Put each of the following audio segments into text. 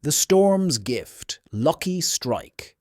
The storm's gift, lucky strike.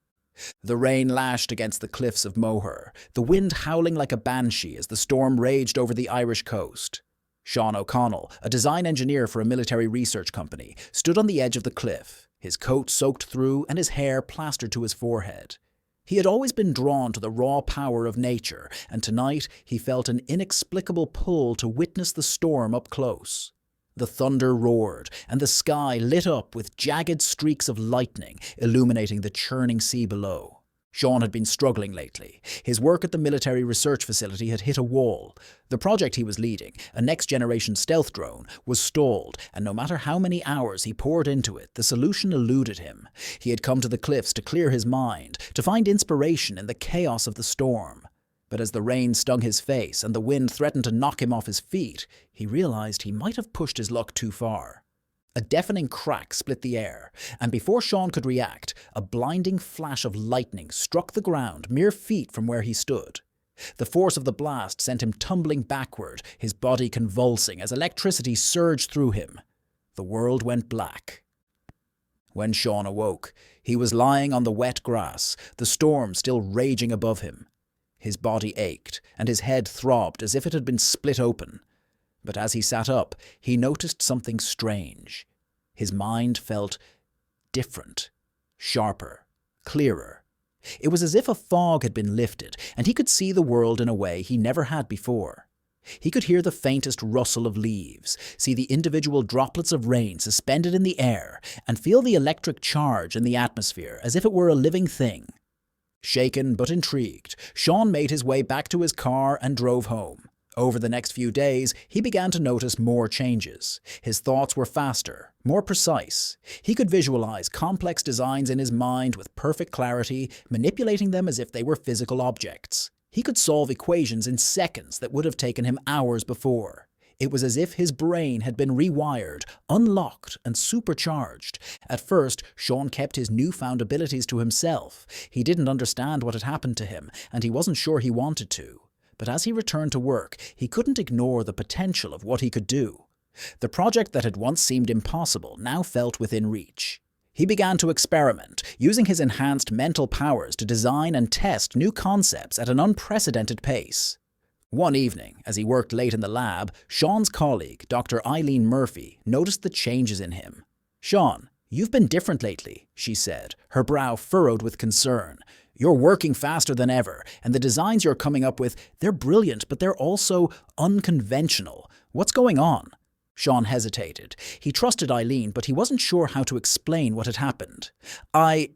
The rain lashed against the cliffs of Moher, the wind howling like a banshee as the storm raged over the Irish coast. Sean O'Connell, a design engineer for a military research company, stood on the edge of the cliff, his coat soaked through and his hair plastered to his forehead. He had always been drawn to the raw power of nature, and tonight he felt an inexplicable pull to witness the storm up close. The thunder roared, and the sky lit up with jagged streaks of lightning, illuminating the churning sea below. Sean had been struggling lately. His work at the military research facility had hit a wall. The project he was leading, a next-generation stealth drone, was stalled, and no matter how many hours he poured into it, the solution eluded him. He had come to the cliffs to clear his mind, to find inspiration in the chaos of the storm. But as the rain stung his face and the wind threatened to knock him off his feet, he realized he might have pushed his luck too far. A deafening crack split the air, and before Sean could react, a blinding flash of lightning struck the ground mere feet from where he stood. The force of the blast sent him tumbling backward, his body convulsing as electricity surged through him. The world went black. When Sean awoke, he was lying on the wet grass, the storm still raging above him. His body ached, and his head throbbed as if it had been split open. But as he sat up, he noticed something strange. His mind felt different, sharper, clearer. It was as if a fog had been lifted, and he could see the world in a way he never had before. He could hear the faintest rustle of leaves, see the individual droplets of rain suspended in the air, and feel the electric charge in the atmosphere as if it were a living thing. Shaken but intrigued, Sean made his way back to his car and drove home. Over the next few days, he began to notice more changes. His thoughts were faster, more precise. He could visualize complex designs in his mind with perfect clarity, manipulating them as if they were physical objects. He could solve equations in seconds that would have taken him hours before. It was as if his brain had been rewired, unlocked, and supercharged. At first, Sean kept his newfound abilities to himself. He didn't understand what had happened to him, and he wasn't sure he wanted to. But as he returned to work, he couldn't ignore the potential of what he could do. The project that had once seemed impossible now felt within reach. He began to experiment, using his enhanced mental powers to design and test new concepts at an unprecedented pace. One evening, as he worked late in the lab, Sean's colleague, Dr. Eileen Murphy, noticed the changes in him. "Sean, you've been different lately," she said, her brow furrowed with concern. "You're working faster than ever, and the designs you're coming up with, they're brilliant, but they're also unconventional. What's going on?" Sean hesitated. He trusted Eileen, but he wasn't sure how to explain what had happened. "I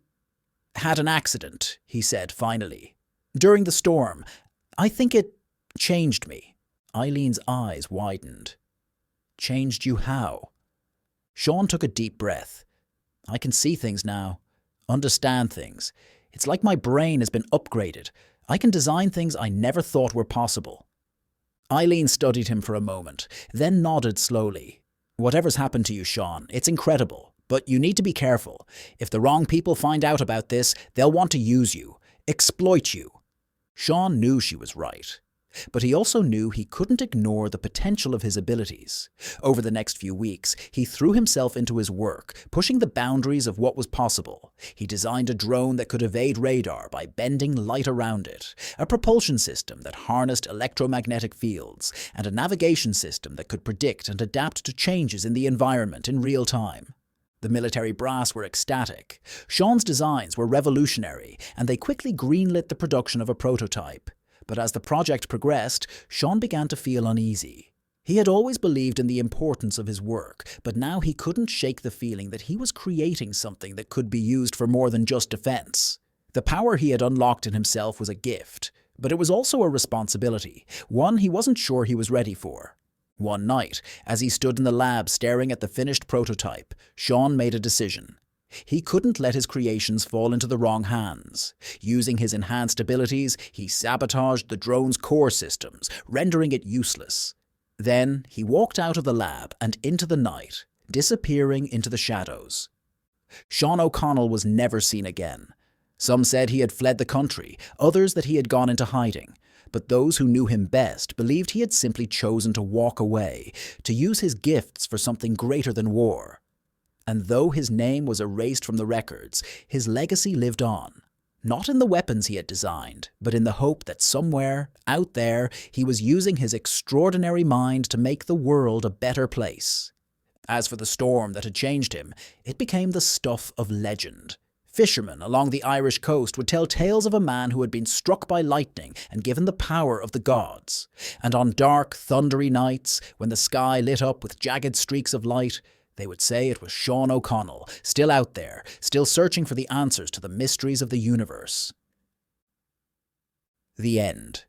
had an accident," he said finally. "During the storm. I think it changed me." Eileen's eyes widened. "Changed you how?" Sean took a deep breath. "I can see things now, understand things. It's like my brain has been upgraded. I can design things I never thought were possible." Eileen studied him for a moment, then nodded slowly. "Whatever's happened to you, Sean, it's incredible. But you need to be careful. If the wrong people find out about this, they'll want to use you, exploit you." Sean knew she was right. But he also knew he couldn't ignore the potential of his abilities. Over the next few weeks, he threw himself into his work, pushing the boundaries of what was possible. He designed a drone that could evade radar by bending light around it, a propulsion system that harnessed electromagnetic fields, and a navigation system that could predict and adapt to changes in the environment in real time. The military brass were ecstatic. Sean's designs were revolutionary, and they quickly greenlit the production of a prototype. But as the project progressed, Sean began to feel uneasy. He had always believed in the importance of his work, but now he couldn't shake the feeling that he was creating something that could be used for more than just defense. The power he had unlocked in himself was a gift, but it was also a responsibility, one he wasn't sure he was ready for. One night, as he stood in the lab staring at the finished prototype, Sean made a decision. He couldn't let his creations fall into the wrong hands. Using his enhanced abilities, he sabotaged the drone's core systems, rendering it useless. Then he walked out of the lab and into the night, disappearing into the shadows. Sean O'Connell was never seen again. Some said he had fled the country, others that he had gone into hiding. But those who knew him best believed he had simply chosen to walk away, to use his gifts for something greater than war. And though his name was erased from the records, his legacy lived on. Not in the weapons he had designed, but in the hope that somewhere, out there, he was using his extraordinary mind to make the world a better place. As for the storm that had changed him, it became the stuff of legend. Fishermen along the Irish coast would tell tales of a man who had been struck by lightning and given the power of the gods. And on dark, thundery nights, when the sky lit up with jagged streaks of light, they would say it was Sean O'Connell, still out there, still searching for the answers to the mysteries of the universe. The end.